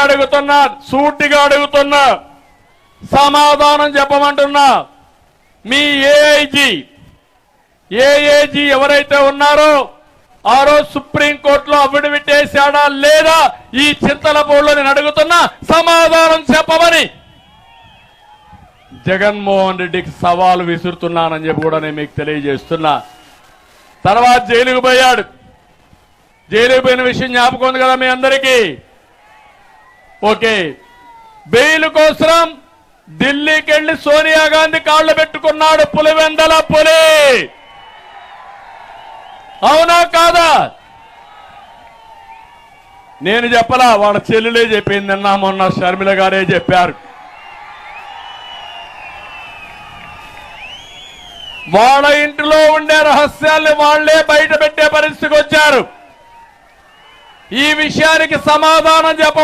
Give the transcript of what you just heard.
అడుగుతున్నా, సూటిగా అడుగుతున్నా, సమాధానం చెప్పమంటున్నా. మీ ఏఐజీ ఎవరైతే ఉన్నారో ఆ రోజు సుప్రీంకోర్టులో అఫిడవిట్ వేశాడా లేదా ఈ చింతలపూడిలో నేను అడుగుతున్నా, సమాధానం చెప్పమని జగన్మోహన్ రెడ్డికి సవాలు విసురుతున్నానని చెప్పి కూడా నేను మీకు తెలియజేస్తున్నా. తర్వాత జైలుకు పోయాడు. జైలుకు పోయిన విషయం జ్ఞాపకం ఉంది కదా మీ అందరికీ. ఓకే, బెయిల్ కోసం ఢిల్లీకి వెళ్లి సోనియా గాంధీ కాళ్ళు పెట్టుకున్నాడు. పులివెందల పులి, అవునా కాదా? నేను చెప్పలా, వాళ్ళ చెల్లెలే చెప్పింది. నిన్న మొన్న షర్మిల గారే చెప్పారు. వాళ్ళ ఇంటిలో ఉండే రహస్యాల్ని వాళ్లే బయట పెట్టే పరిస్థితికి వచ్చారు. ఈ విషయానికి సమాధానం చెప్పమని